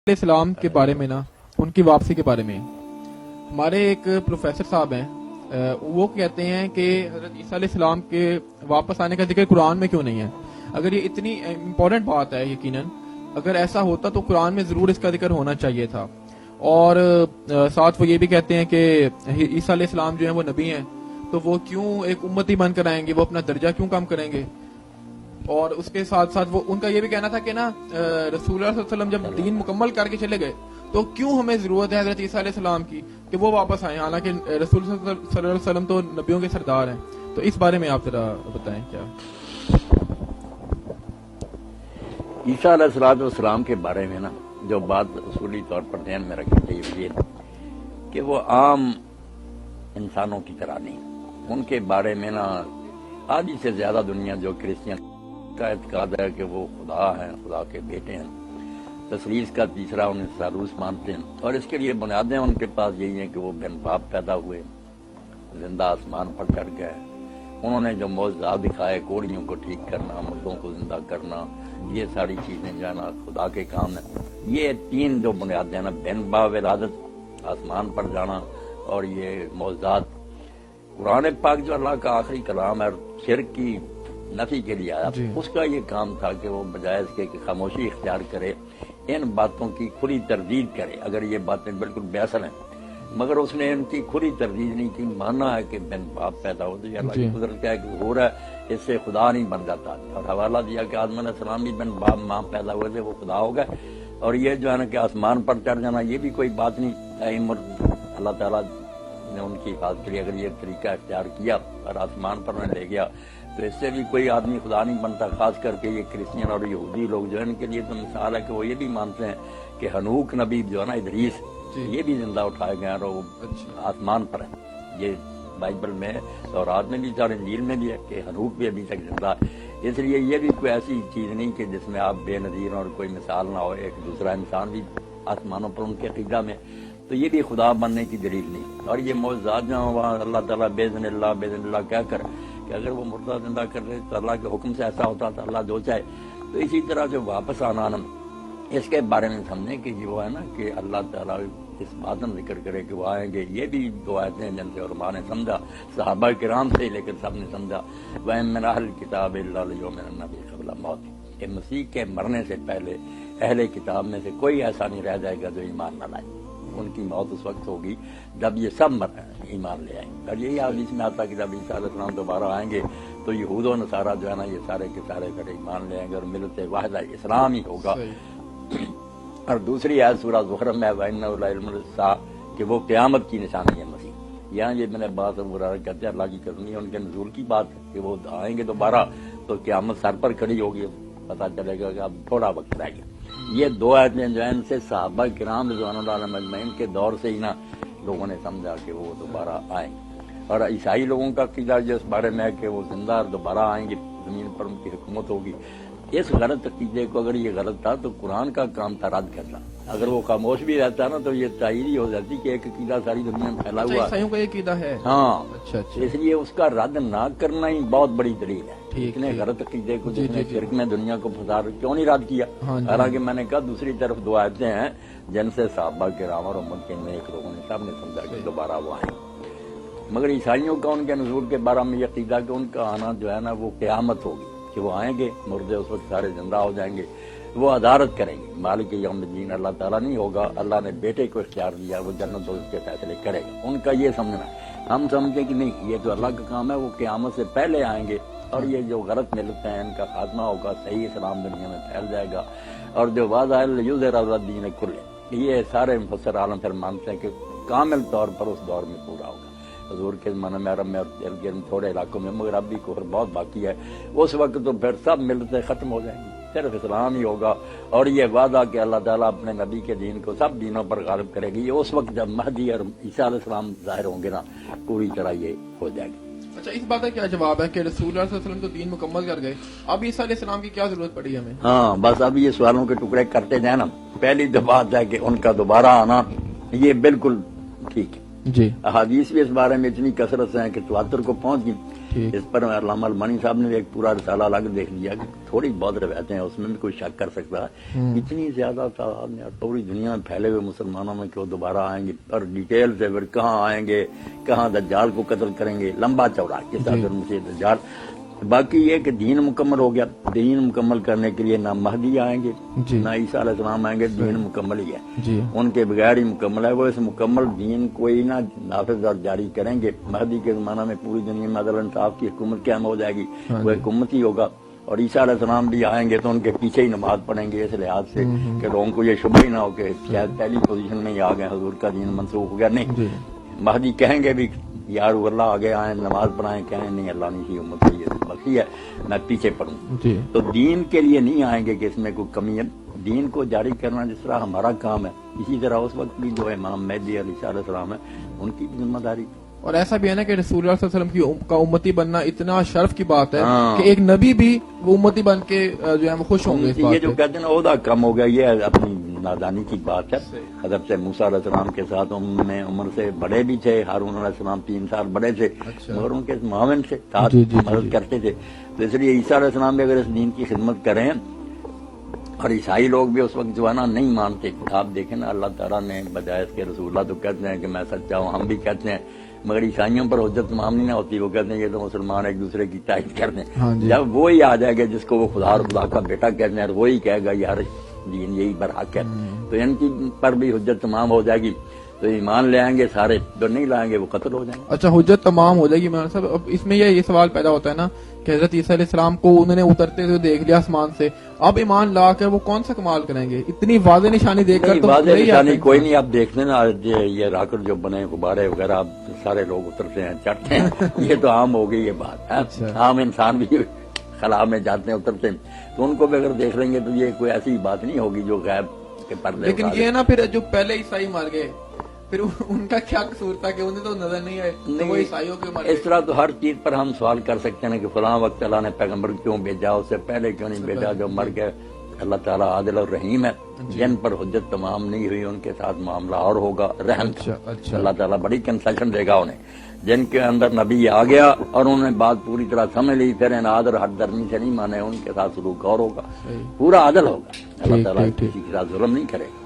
علیہ السلام کے بارے میں نا، ان کی واپسی کے بارے میں ہمارے ایک پروفیسر صاحب ہیں، وہ کہتے ہیں کہ حضرت عیسیٰ علیہ السلام کے واپس آنے کا ذکر قرآن میں کیوں نہیں ہے؟ اگر یہ اتنی امپورٹنٹ بات ہے، یقیناً اگر ایسا ہوتا تو قرآن میں ضرور اس کا ذکر ہونا چاہیے تھا۔ اور ساتھ وہ یہ بھی کہتے ہیں کہ عیسیٰ علیہ السلام جو ہیں وہ نبی ہیں، تو وہ کیوں ایک امتی بن کر آئیں گے، وہ اپنا درجہ کیوں کم کریں گے؟ اور اس کے ساتھ ساتھ وہ ان کا یہ بھی کہنا تھا کہ نا رسول اللہ صلی اللہ علیہ وسلم جب دین مکمل کر کے چلے گئے تو کیوں ہمیں ضرورت ہے حضرت عیسیٰ علیہ السلام کی کہ وہ واپس آئیں، حالانکہ رسول صلی اللہ علیہ وسلم تو نبیوں کے سردار ہیں۔ تو اس بارے میں آپ ذرا بتائیں کیا۔ عیسیٰ علیہ السلام کے بارے میں نا جو بات اصولی طور پر ذہن میں رکھنی چاہیے یہ کہ وہ عام انسانوں کی طرح نہیں، ان کے بارے میں نا آدھی سے زیادہ دنیا جو کرسچن کا اعتقاد ہے کہ وہ خدا ہیں، خدا کے بیٹے ہیں، تثلیث کا تیسرا انہیں ثالوث مانتے ہیں، اور اس کے لیے بنیادیں ان کے پاس یہی ہیں کہ وہ بن باپ پیدا ہوئے، زندہ آسمان پر چڑھ گئے، انہوں نے جو معجزات دکھائے، کوڑیوں کو ٹھیک کرنا، مردوں کو زندہ کرنا، یہ ساری چیزیں جو ہے نا خدا کے کام ہیں۔ یہ تین جو بنیادیں ہیں نا، بن با ولادت، آسمان پر جانا، اور یہ معجزات، قرآن پاک جو اللہ کا آخری کلام ہے شرک کی نفی کے لیے آیا، اس کا یہ کام تھا کہ وہ بجائے اس کے کہ خاموشی اختیار کرے، ان باتوں کی کھلی تردید کرے۔ اگر یہ باتیں بالکل بے اصل ہیں مگر اس نے ان کی کھلی تردید نہیں کی، ماننا ہے کہ بن باپ پیدا ہو، تو یہ اللہ کی قدرت کا ایک ظہور ہے، اس سے خدا نہیں بن جاتا، اور حوالہ دیا کہ آدم علیہ السلام بھی بن باپ ماں پیدا ہوئے تھے، وہ خدا ہو گئے۔ اور یہ جو ہے نا کہ آسمان پر چڑھ جانا، یہ بھی کوئی بات نہیں، اللہ تعالیٰ نے ان کی حفاظت کے لیے اگر یہ طریقہ اختیار کیا اور آسمان پر انہیں لے گیا تو اس سے بھی کوئی آدمی خدا نہیں بنتا۔ خاص کر کے یہ کرسچن اور یہودی لوگ جو ہیں ان کے لیے تو مثال ہے کہ وہ یہ بھی مانتے ہیں کہ ہنوک نبی جو ہے نا ادریس، یہ بھی زندہ اٹھائے گئے ہیں اور وہ آسمان پر ہیں۔ یہ بائبل میں اور رات میں بھی اور انجیل میں بھی ہے کہ ہنوک بھی ابھی تک زندہ ہے۔ اس لیے یہ بھی کوئی ایسی چیز نہیں کہ جس میں آپ بے نظیر اور کوئی مثال نہ ہو، ایک دوسرا انسان بھی آسمانوں پر ان کے عقیدہ میں، تو یہ بھی خدا بننے کی دلیل نہیں۔ اور یہ معجزات جو وہاں اللہ تعالیٰ باذن اللہ کہہ کر کہ اگر وہ مردہ زندہ کر رہے تو اللہ کے حکم سے ایسا ہوتا تھا، اللہ جو چاہے۔ تو اسی طرح جو واپس آنا اس کے بارے میں سمجھیں کہ یہ وہ ہے نا کہ اللہ تعالیٰ اس بات میں ذکر کرے کہ وہ آئیں گے، یہ بھی دو آیتیں جن سے علماء نے سمجھا، صحابہ کرام سے لیکن سب نے سمجھا، وَإِن مِّنْ أَهْلِ الْكِتَابِ إِلَّا لِيُؤْمِنَنَّ بِهِ قَبْلَ مَوْتِهِ، کہ مسیح کے مرنے سے پہلے اہل کتاب میں سے کوئی ایسا نہیں رہ جائے گا جو ایمان نہ لائے۔ ان کی موت اس وقت ہوگی جب یہ سب ایمان لے آئیں گے۔ اور یہی حدیث میں آتا کہ جب عیسیٰ علیہ السلام دوبارہ آئیں گے تو یہود و نصارہ جو ہے نا یہ سارے کے سارے پھر ایمان لے آئیں گے اور ملت واحدہ اسلام ہی ہوگا۔ اور دوسری آیت سورہ زخرف میں وَإِنَّهُ لَعِلْمٌ لِلسَّاعَةِ کہ وہ قیامت کی نشانی ہے مسیح۔ یہاں یہ میں نے بات کہتے ہیں اللہ کی کرنی ہے، ان کے نزول کی بات ہے کہ وہ آئیں گے دوبارہ تو قیامت سر پر کھڑی ہوگی، پتہ چلے گا کہ اب تھوڑا وقت رہ گیا۔ یہ دو آیتیں جو ہیں ان سے صحابہ کرام رضوان اللہ علیہم اجمعین کے دور سے ہی نا لوگوں نے سمجھا کہ وہ دوبارہ آئیں گے۔ اور عیسائی لوگوں کا عقیدہ جو اس بارے میں ہے کہ وہ زندہ دوبارہ آئیں گے، زمین پر ان کی حکومت ہوگی۔ اس غلط عقیدے کو اگر یہ غلط تھا تو قرآن کا کام تھا رد کرنا۔ اگر وہ خاموش بھی رہتا نا تو یہ تائید ہی ہو جاتی کہ ایک عقیدہ ساری دنیا میں پھیلا ہوا ہے، عیسائیوں کا یہ عقیدہ ہے۔ ہاں، اچھا اس لیے اس کا رد نہ کرنا ہی بہت بڑی دلیل ہے۔ اتنے غلط عقیدے کو جس نے شرک میں دنیا کو پھنسا کیوں نہیں رد کیا؟ حالانکہ میں نے کہا دوسری طرف دو آیتیں ہیں جن سے صحابہ کرام اور امت کے نیک لوگوں نے سب نے سمجھا کہ دوبارہ وہ آئیں۔ مگر عیسائیوں کا ان کے نزول کے بارے میں یہ عقیدہ کہ ان کا آنا جو ہے نا وہ قیامت ہوگی، کہ وہ آئیں گے، مردے اس وقت سارے زندہ ہو جائیں گے، وہ عدالت کریں گے، مالک یوم الدین اللہ تعالیٰ نہیں ہوگا، اللہ نے بیٹے کو اختیار دیا، وہ جنت و اس کے فیصلے کرے گا۔ ان کا یہ سمجھنا ہے۔ ہم سمجھیں کہ نہیں، یہ تو اللہ کا کام ہے، وہ قیامت سے پہلے آئیں گے اور یہ جو غلط ملتے ہیں ان کا خاتمہ ہوگا، صحیح اسلام دنیا میں پھیل جائے گا، اور جو وعدہ ہے یظہر الدین کلہ، یہ سارے مفسر عالم پھر مانتے ہیں کہ کامل طور پر اس دور میں پورا ہوگا۔ حضور کے زمانے میں عرب میں اور ارد گرد تھوڑے علاقوں میں مگر اب بھی کفر بہت باقی ہے، اس وقت تو پھر سب ملتیں ختم ہو جائیں گی، صرف اسلام ہی ہوگا۔ اور یہ وعدہ کہ اللہ تعالیٰ اپنے نبی کے دین کو سب دینوں پر غالب کرے گی، یہ اس وقت جب مہدی اور عیسیٰ علیہ السلام ظاہر ہوں گے نا پوری طرح یہ ہو جائے گی۔ اچھا، اس بات کا کیا جواب ہے کہ رسول اللہ صلی اللہ علیہ وسلم تو دین مکمل کر گئے، اب عیسیٰ علیہ السلام کی کیا ضرورت پڑی ہمیں؟ ہاں بس اب یہ سوالوں کے ٹکڑے کرتے جائیں نا۔ پہلی تو بات ہے کہ ان کا دوبارہ آنا یہ بالکل ٹھیک ہے، جی۔ احادیث بھی اس بارے میں اتنی کثرت سے ہیں کہ تواتر کو پہنچ گئی۔ ٹھیک۔ اس پر علامہ المانی صاحب نے ایک پورا رسالہ الگ دیکھ لیا کہ تھوڑی بہت روایتیں ہیں، اس میں بھی کوئی شک کر سکتا ہے اتنی زیادہ تعداد میں اور پوری دنیا میں پھیلے ہوئے مسلمانوں میں کہ وہ دوبارہ آئیں گے اور ڈیٹیل سے پھر کہاں آئیں گے، کہاں دجال کو قتل کریں گے، لمبا چوڑا کس طرح مسیح دجال۔ باقی یہ کہ دین مکمل ہو گیا، دین مکمل کرنے کے لیے نہ مہدی آئیں گے جی۔ نہ عیسیٰ علیہ السلام آئیں گے، دین مکمل ہی ہے، جی ان کے بغیر ہی مکمل ہے۔ وہ اس مکمل دین کو ہی نہ نافذ اور جاری کریں گے۔ مہدی کے زمانہ میں پوری دنیا میں عدل انصاف کی حکومت قائم ہو جائے گی، وہ حکومت ہی ہوگا، اور عیسیٰ علیہ السلام بھی آئیں گے تو ان کے پیچھے ہی نماز پڑھیں گے، اس لحاظ سے کہ لوگوں کو یہ شبہ ہی نہ ہو کہ شاید پہلی پوزیشن میں ہی آ گئے، حضور کا دین منسوخ ہو گیا۔ نہیں، مہدی کہیں گے بھی یار اللہ آگے آئیں نماز پڑھائیں، کہیں نہیں اللہ نے کی امت ہے، یہ بخشی ہے، میں پیچھے پڑھوں۔ تو دین کے لیے نہیں آئیں گے کہ اس میں کوئی کمی ہے، دین کو جاری کرنا جس طرح ہمارا کام ہے، اسی طرح اس وقت بھی جو امام مہدی علیہ السلام ہے ان کی بھی ذمہ داری۔ اور ایسا بھی ہے نا کہ رسول اللہ صلی اللہ علیہ وسلم کا امتی بننا اتنا شرف کی بات ہے کہ ایک نبی بھی وہ امتی بن کے جو ہے خوش ہوں گے اس بات یہ جو کہتے ہیں نا عہدہ کم ہو گیا، یہ اپنی نادانی کی بات ہے۔ حضرت موسیٰ علیہ السلام کے ساتھ عمر سے بڑے بھی تھے، ہارون علیہ السلام 3 سال بڑے تھے، مگر ان کے معاون سے ساتھ مدد کرتے تھے۔ تو اس لیے عیسیٰ علیہ السلام بھی اگر اس دین کی خدمت کریں، اور عیسائی لوگ بھی اس وقت جو ہے نا نہیں مانتے، آپ دیکھیں نا اللہ تعالیٰ نے بجائے اس کے رسول اللہ تو کہتے ہیں کہ میں سچا ہوں، ہم بھی کہتے ہیں، مگر عیسائیوں پر حجت تمام نہیں ہوتی، وہ کہتے ہیں یہ تو مسلمان ایک دوسرے کی تائید کرتے ہیں۔ جب وہی آ جائے گا جس کو وہ خدا اور خدا کا بیٹا کہتے ہیں اور وہی کہے گا یار دین یہی برحق ہے، تو ان کی پر بھی حجت تمام ہو جائے گی، تو ایمان لے آئیں گے سارے، جو نہیں لائیں گے وہ قتل ہو جائیں گے۔ اچھا، حجت تمام ہو جائے گی مولانا صاحب۔ اب اس میں یہ سوال پیدا ہوتا ہے نا کہ حضرت عیسیٰ علیہ السلام کو انہوں نے اترتے ہوئے دیکھ لیا آسمان سے، اب ایمان لا کر وہ کون سا کمال کریں گے؟ اتنی واضح نشانی دیکھ کر تو واضح نشانی کوئی نہیں، آپ دیکھتے نا یہ راکٹ جو بنے غبارے وغیرہ اب سارے لوگ اترتے ہیں چڑھتے ہیں، یہ تو عام ہو گئی یہ بات ہے، عام انسان بھی خلا میں جاتے ہیں اترتے ہیں، تو ان کو بھی اگر دیکھ لیں گے تو یہ کوئی ایسی بات نہیں ہوگی جو غیب کے پردے۔ لیکن یہ نا پھر جو پہلے عیسائی مر گئے پھر ان کا کیا قصور تھا کہ انہیں تو نظر نہیں آئے، تو وہ عیسائیوں کے مر گئے۔ اس طرح تو ہر چیز پر ہم سوال کر سکتے ہیں کہ فلاں وقت اللہ نے پیغمبر کیوں بھیجا، اس سے پہلے کیوں نہیں بھیجا، جو مر گئے۔ اللہ تعالیٰ عادل اور رحیم ہے، جن پر حجت تمام نہیں ہوئی ان کے ساتھ معاملہ اور ہوگا رحم کا۔ اللہ تعالیٰ بڑی کنسیشن دے گا انہیں، جن کے اندر نبی آ گیا اور انہوں نے بات پوری طرح سمجھ لی، پھر اناد اور حد درمی سے نہیں مانے، ان کے ساتھ سلوک اور ہوگا، پورا عادل ہوگا۔ اللہ تعالیٰ کسی کے ساتھ ظلم نہیں کرے گا۔